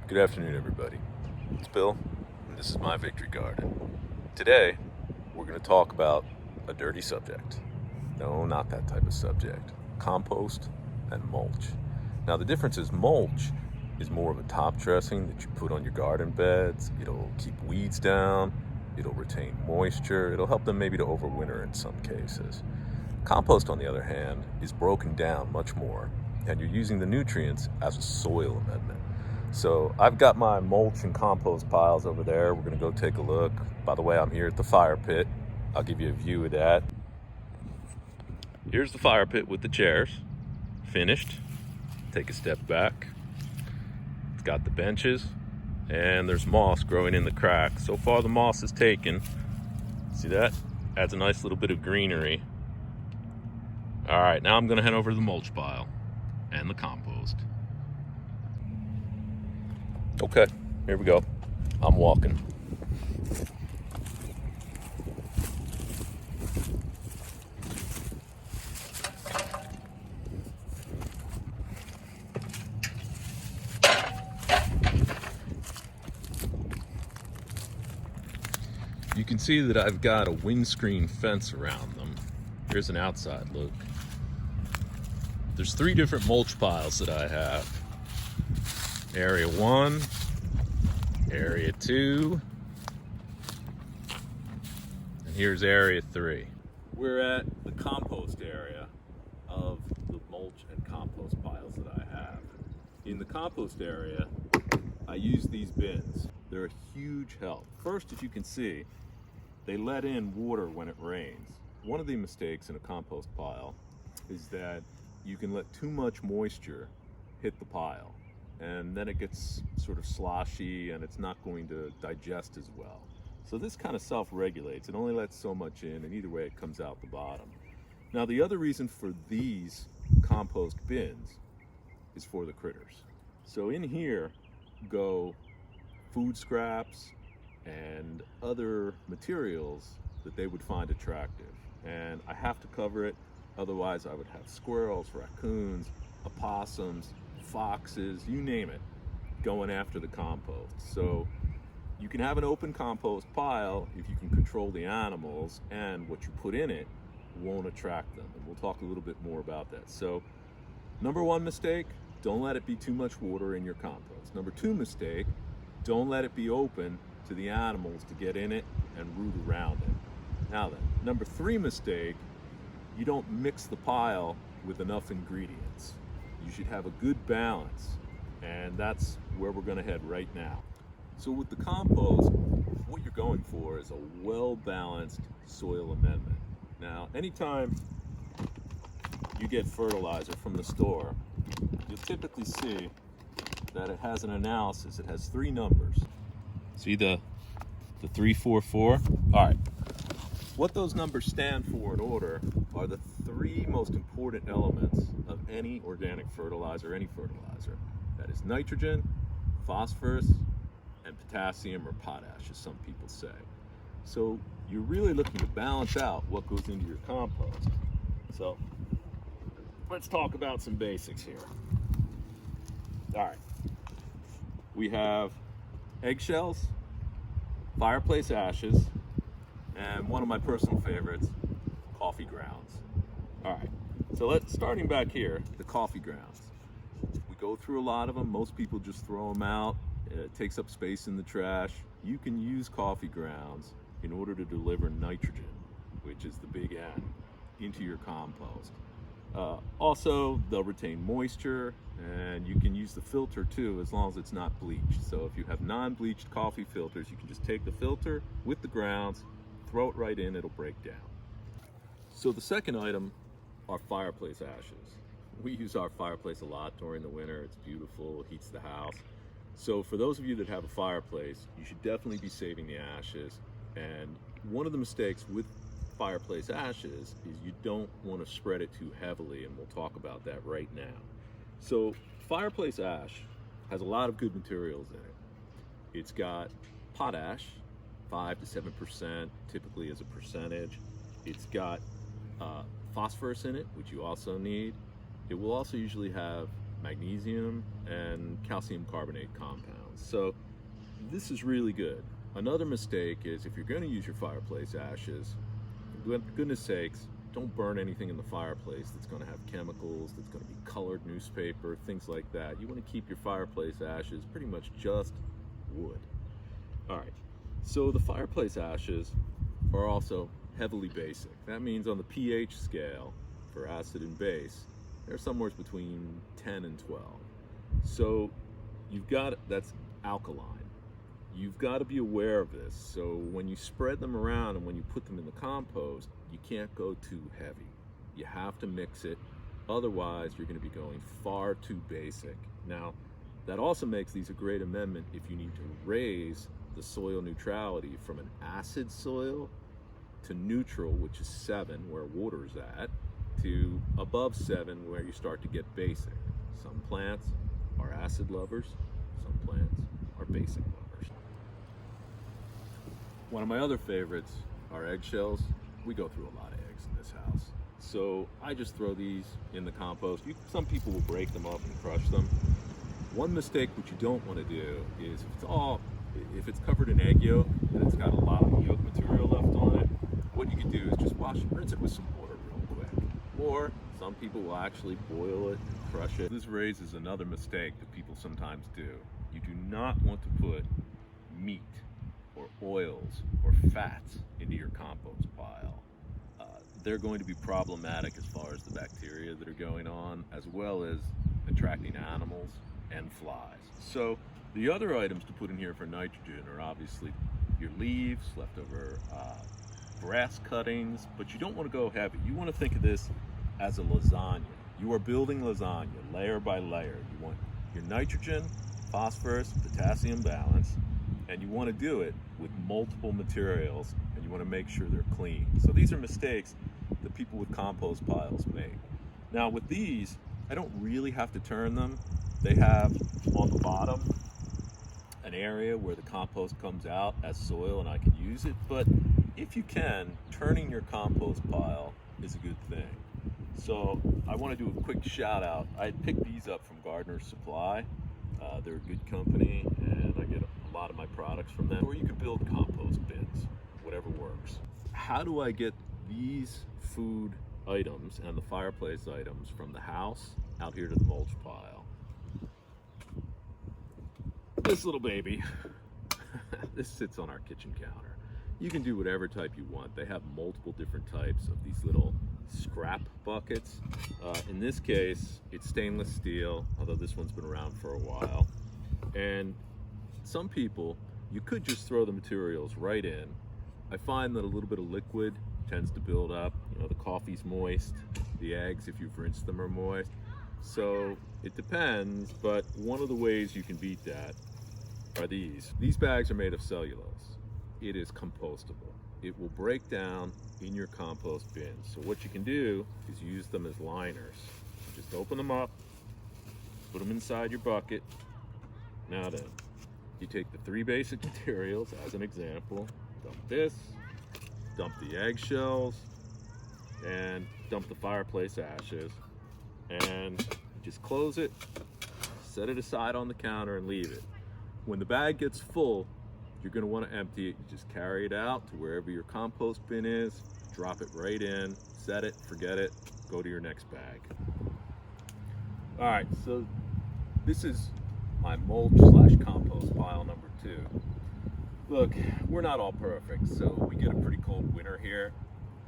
Good afternoon, everybody. It's Bill, and this is my victory garden. Today, we're going to talk about a dirty subject. No, not that type of subject. Compost and mulch. Now, the difference is mulch is more of a top dressing that you put on your garden beds. It'll keep weeds down. It'll retain moisture. It'll help them maybe to overwinter in some cases. Compost, on the other hand, is broken down much more, and you're using the nutrients as a soil amendment. So I've got my mulch and compost piles over there. We're gonna go take a look. By the way, I'm here at the fire pit. I'll give you a view of that. Here's the fire pit with the chairs, finished. Take a step back. It's got the benches, and there's moss growing in the cracks. So far the moss is taken. See that? Adds a nice little bit of greenery. All right, now I'm gonna head over to the mulch pile and the compost. Okay, here we go. I'm walking. You can see that I've got a windscreen fence around them. Here's an outside look. There's 3 different mulch piles that I have. Area 1, Area 2, and here's Area 3. We're at the compost area of the mulch and compost piles that I have. In the compost area, I use these bins. They're a huge help. First, as you can see, they let in water when it rains. One of the mistakes in a compost pile is that you can let too much moisture hit the pile, and then it gets sort of sloshy and it's not going to digest as well. So this kind of self-regulates. It only lets so much in, and either way it comes out the bottom. Now, the other reason for these compost bins is for the critters. So in here go food scraps and other materials that they would find attractive. And I have to cover it, otherwise I would have squirrels, raccoons, opossums, foxes, you name it, going after the compost. So you can have an open compost pile if you can control the animals, and what you put in it won't attract them. And we'll talk a little bit more about that. So number 1 mistake, don't let it be too much water in your compost. Number 2 mistake, don't let it be open to the animals to get in it and root around it. Now then, number 3 mistake, you don't mix the pile with enough ingredients. You should have a good balance, and that's where we're going to head right now. So with the compost, what you're going for is a well-balanced soil amendment. Now, anytime you get fertilizer from the store, you'll typically see that it has an analysis. It has 3 numbers. See the 344? All right. What those numbers stand for in order are the 3 most important elements of any organic fertilizer, any fertilizer. That is nitrogen, phosphorus, and potassium, or potash, as some people say. So you're really looking to balance out what goes into your compost. So let's talk about some basics here. All right. We have eggshells, fireplace ashes, and one of my personal favorites, coffee grounds. All right, so starting back here, the coffee grounds. We go through a lot of them. Most people just throw them out. It takes up space in the trash. You can use coffee grounds in order to deliver nitrogen, which is the big N, into your compost. Also, they'll retain moisture, and you can use the filter too, as long as it's not bleached. So if you have non-bleached coffee filters, you can just take the filter with the grounds, throw it right in, it'll break down. So the second item are fireplace ashes. We use our fireplace a lot during the winter. It's beautiful, it heats the house. So for those of you that have a fireplace, you should definitely be saving the ashes. And one of the mistakes with fireplace ashes is you don't want to spread it too heavily, and we'll talk about that right now. So fireplace ash has a lot of good materials in it. It's got potash, 5 to 7% typically as a percentage. It's got phosphorus in it, which you also need. It will also usually have magnesium and calcium carbonate compounds. So this is really good. Another mistake is if you're going to use your fireplace ashes, for goodness sakes, don't burn anything in the fireplace that's going to have chemicals, that's going to be colored newspaper, things like that. You want to keep your fireplace ashes pretty much just wood. All right, so the fireplace ashes are also heavily basic. That means on the pH scale for acid and base, they're somewhere between 10 and 12. So that's alkaline. You've got to be aware of this. So when you spread them around and when you put them in the compost, you can't go too heavy. You have to mix it. Otherwise, you're going to be going far too basic. Now, that also makes these a great amendment if you need to raise the soil neutrality from an acid soil to neutral, which is 7, where water's at, to above 7, where you start to get basic. Some plants are acid lovers, some plants are basic lovers. One of my other favorites are eggshells. We go through a lot of eggs in this house. So I just throw these in the compost. Some people will break them up and crush them. One mistake which you don't want to do is if it's covered in egg yolk and it's got a lot of yolk material left on it, what you can do is just rinse it with some water real quick. Or some people will actually boil it and crush it. This raises another mistake that people sometimes do. You do not want to put meat or oils or fats into your compost pile. They're going to be problematic as far as the bacteria that are going on, as well as attracting animals and flies. So the other items to put in here for nitrogen are obviously your leaves, leftover grass cuttings, but you don't want to go heavy. You want to think of this as a lasagna. You are building lasagna layer by layer. You want your nitrogen, phosphorus, potassium balance, and you want to do it with multiple materials, and you want to make sure they're clean. So these are mistakes that people with compost piles make. Now with these, I don't really have to turn them. They have on the bottom an area where the compost comes out as soil and I can use it, but if you can, turning your compost pile is a good thing. So I want to do a quick shout out. I picked these up from Gardener's Supply. They're a good company and I get a lot of my products from them. Or you could build compost bins, whatever works. How do I get these food items and the fireplace items from the house out here to the mulch pile? This little baby, this sits on our kitchen counter. You can do whatever type you want. They have multiple different types of these little scrap buckets. In this case, it's stainless steel, although this one's been around for a while. And some people, you could just throw the materials right in. I find that a little bit of liquid tends to build up. You know, the coffee's moist, the eggs, if you've rinsed them, are moist. So it depends, but one of the ways you can beat that are these. These bags are made of cellulose. It is compostable. It will break down in your compost bin. So what you can do is use them as liners. Just open them up, put them inside your bucket. Now then, you take the 3 basic materials as an example, dump this, dump the eggshells, and dump the fireplace ashes, and just close it, set it aside on the counter and leave it. When the bag gets full, you're going to want to empty it. You just carry it out to wherever your compost bin is, drop it right in, set it, forget it, go to your next bag. All right, so this is my mulch/compost pile number 2. Look, we're not all perfect, so we get a pretty cold winter here,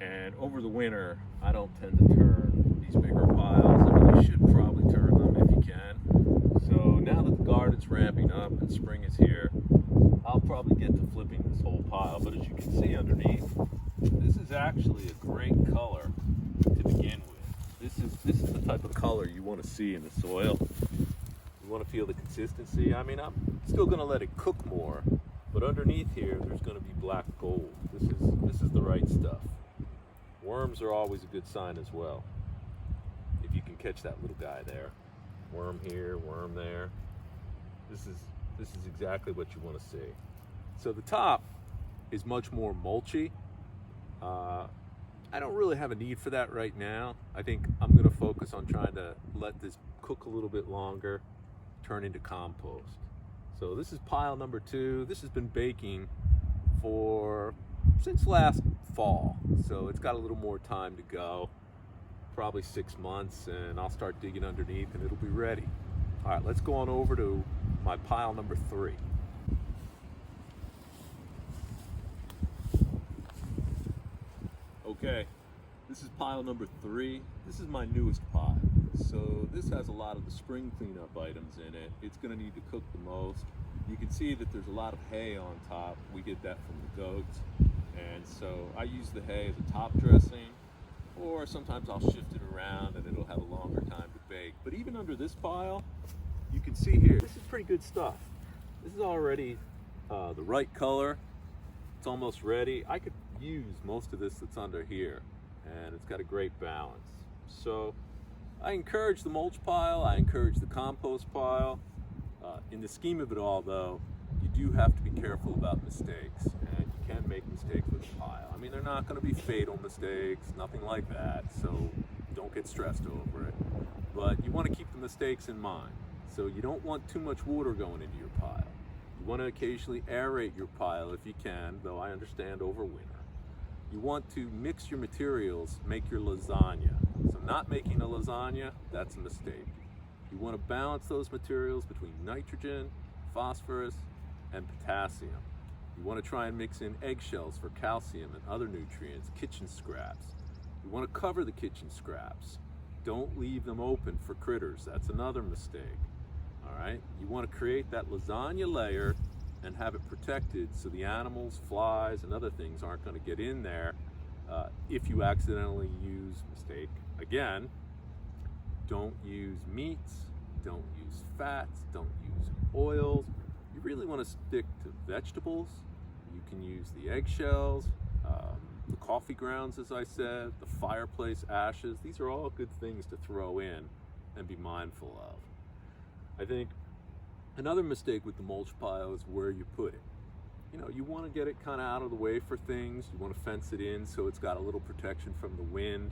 and over the winter, I don't tend to turn these bigger piles. I mean, you should probably turn them if you can. So now that the garden's ramping up and spring is here, I'll probably get to flipping this whole pile, but as you can see underneath, this is actually a great color to begin with. This is the type of color you want to see in the soil. You want to feel the consistency. I mean, I'm still going to let it cook more, but underneath here, there's going to be black gold. This is the right stuff. Worms are always a good sign as well. If you can catch that little guy there. Worm here, worm there. This is exactly what you want to see. So the top is much more mulchy. I don't really have a need for that right now. I think I'm going to focus on trying to let this cook a little bit longer, turn into compost. So this is pile number 2. This has been baking since last fall, so it's got a little more time to go, probably 6 months, and I'll start digging underneath and it'll be ready. All right, let's go on over to my pile number 3. Okay, this is pile number 3. This is my newest pile. So this has a lot of the spring cleanup items in it. It's going to need to cook the most. You can see that there's a lot of hay on top. We get that from the goats. And so I use the hay as a top dressing, or sometimes I'll shift it around and it'll have a longer time to bake. But even under this pile, you can see here, this is pretty good stuff. This is already the right color. It's almost ready. I could use most of this that's under here, and it's got a great balance. So I encourage the mulch pile, I encourage the compost pile. In the scheme of it all, though, you do have to be careful about mistakes, and you can make mistakes with a pile. I mean, they're not going to be fatal mistakes, nothing like that, so don't get stressed over it. But you want to keep the mistakes in mind. So you don't want too much water going into your pile. You want to occasionally aerate your pile if you can, though I understand over winter. You want to mix your materials, make your lasagna. So not making a lasagna, that's a mistake. You want to balance those materials between nitrogen, phosphorus, and potassium. You want to try and mix in eggshells for calcium and other nutrients, kitchen scraps. You want to cover the kitchen scraps. Don't leave them open for critters. That's another mistake. All right? You want to create that lasagna layer and have it protected so the animals, flies, and other things aren't going to get in there if you accidentally use, mistake again, don't use meats, don't use fats, don't use oils. You really want to stick to vegetables. You can use the eggshells, the coffee grounds, as I said, the fireplace ashes. These are all good things to throw in and be mindful of. I think another mistake with the mulch pile is where you put it. You know, you want to get it kind of out of the way for things. You want to fence it in so it's got a little protection from the wind.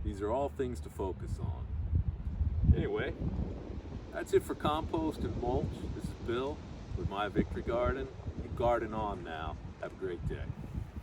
These are all things to focus on. Anyway, that's it for compost and mulch. This is Bill with My Victory Garden. You garden on now. Have a great day.